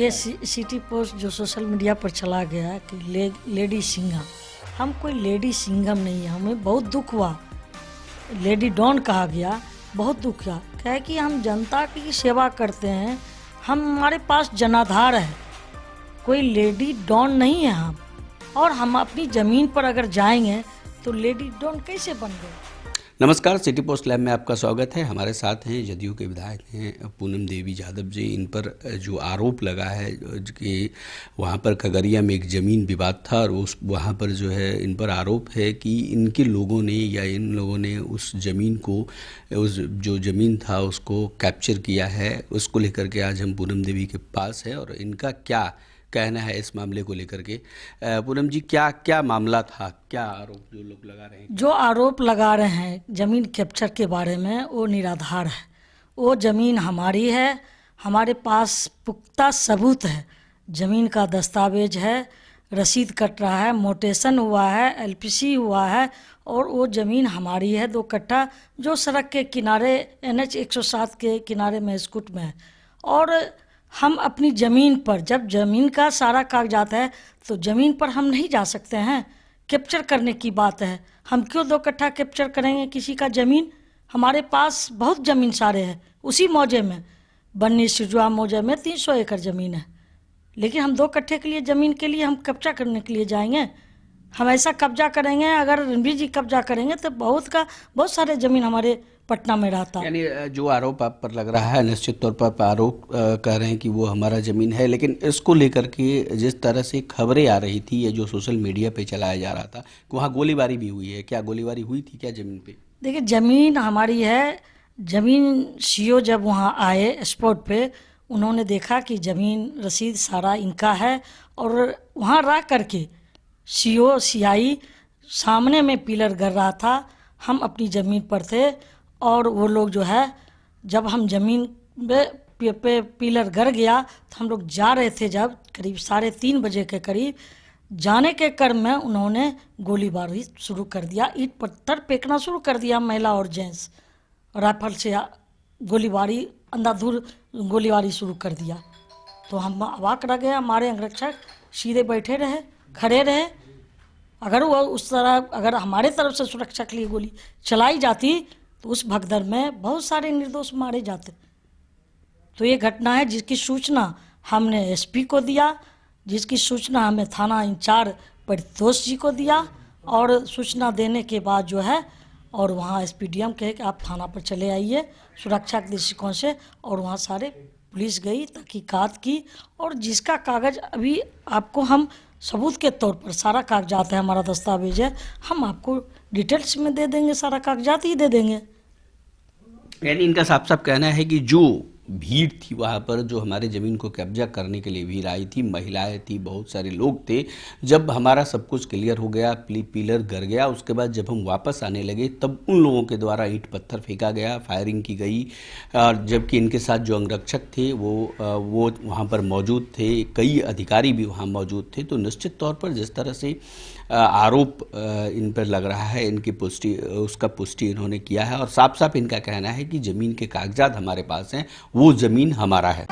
ये city post जो social media पर चला गया कि लेडी सिंघम, हम कोई लेडी सिंघम नहीं है। हमें बहुत दुख हुआ, लेडी डॉन कहा गया, बहुत दुख हुआ। क्या है कि हम जनता की सेवा करते हैं, हमारे पास जनाधार है, कोई लेडी डॉन नहीं है हम। और हम अपनी ज़मीन पर अगर जाएंगे तो लेडी डॉन कैसे बन गए। नमस्कार, सिटी पोस्ट लैब में आपका स्वागत है। हमारे साथ हैं जदयू के विधायक हैं पूनम देवी यादव जी। इन पर जो आरोप लगा है कि वहाँ पर खगड़िया में एक ज़मीन विवाद था और उस वहाँ पर जो है इन पर आरोप है कि इनके लोगों ने या इन लोगों ने उस ज़मीन को, उस जो ज़मीन था उसको कैप्चर किया है। उसको लेकर के आज हम पूनम देवी के पास है और इनका क्या कहना है इस मामले को लेकर के। पूनम जी, क्या क्या मामला था, क्या आरोप जो लोग लगा रहे हैं? जो आरोप लगा रहे हैं ज़मीन कैप्चर के बारे में, वो निराधार है। वो ज़मीन हमारी है, हमारे पास पुख्ता सबूत है, ज़मीन का दस्तावेज है, रसीद कट रहा है, मोटेशन हुआ है, एलपीसी हुआ है और वो ज़मीन हमारी है 2 कट्ठा, जो सड़क के किनारे NH 107 के किनारे महस्कूट में है। और हम अपनी ज़मीन पर, जब ज़मीन का सारा कागजात है तो ज़मीन पर हम नहीं जा सकते हैं। कैप्चर करने की बात है, हम क्यों 2 कट्ठा कैप्चर करेंगे किसी का ज़मीन। हमारे पास बहुत ज़मीन सारे हैं, उसी मौजे में बन्नी सिजुआ मौजे में 300 एकड़ ज़मीन है, लेकिन हम 2 कट्ठे के लिए ज़मीन के लिए हम कब्जा करने के लिए जाएंगे। हम ऐसा कब्जा करेंगे, अगर रणबीर जी कब्जा करेंगे तो बहुत सारे ज़मीन हमारे पटना में रहता। यानी जो आरोप आप पर लग रहा है, निश्चित तौर पर आरोप कह रहे हैं कि वो हमारा ज़मीन है, लेकिन इसको लेकर के जिस तरह से खबरें आ रही थी, ये जो सोशल मीडिया पे चलाया जा रहा था कि वहाँ गोलीबारी भी हुई है, क्या गोलीबारी हुई थी क्या ज़मीन पे? देखिए, ज़मीन हमारी है। ज़मीन सीओ जब वहाँ आए स्पॉट पे, उन्होंने देखा कि ज़मीन रसीद सारा इनका है और वहाँ रह करके सीओ सीआई सामने में पिलर गिर रहा था, हम अपनी ज़मीन पर थे और वो लोग जो है, जब हम ज़मीन पे पिलर गिर गया तो हम लोग जा रहे थे, जब करीब 3:30 बजे के करीब जाने के क्रम में उन्होंने गोलीबारी शुरू कर दिया, ईंट पत्थर फेंकना शुरू कर दिया, महिला और जेंट्स राइफल से गोलीबारी, अंधाधुंध गोलीबारी शुरू कर दिया। तो हम अवाक रह गए, हमारे अंगरक्षक सीधे बैठे रहे, खड़े रहे। अगर वो उस तरह, अगर हमारे तरफ से सुरक्षा के लिए गोली चलाई जाती तो उस भगदड़ में बहुत सारे निर्दोष मारे जाते। तो ये घटना है जिसकी सूचना हमने एसपी को दिया, जिसकी सूचना हमें थाना इंचार्ज परितोष जी को दिया और सूचना देने के बाद जो है, और वहाँ एसपीडीएम कहे कि आप थाना पर चले आइए सुरक्षा के दृष्टिकोण से, और वहाँ सारे पुलिस गई, तहकीकात की, और जिसका कागज़ अभी आपको हम सबूत के तौर पर सारा कागजात है, हमारा दस्तावेज है, हम आपको डिटेल्स में दे देंगे, सारा कागजात ही दे देंगे। यानी इनका साफ साफ कहना है कि जो भीड़ थी वहाँ पर, जो हमारे ज़मीन को कब्जा करने के लिए भीड़ आई थी, महिलाएं थी, बहुत सारे लोग थे, जब हमारा सब कुछ क्लियर हो गया, पिलर गिर गया, उसके बाद जब हम वापस आने लगे तब उन लोगों के द्वारा ईंट पत्थर फेंका गया, फायरिंग की गई। और जबकि इनके साथ जो अंगरक्षक थे वो वहाँ पर मौजूद थे, कई अधिकारी भी वहाँ मौजूद थे। तो निश्चित तौर पर जिस तरह से आरोप इन पर लग रहा है, इनकी पुष्टि इन्होंने किया है और साफ साफ इनका कहना है कि ज़मीन के कागजात हमारे पास हैं, वो ज़मीन हमारा है।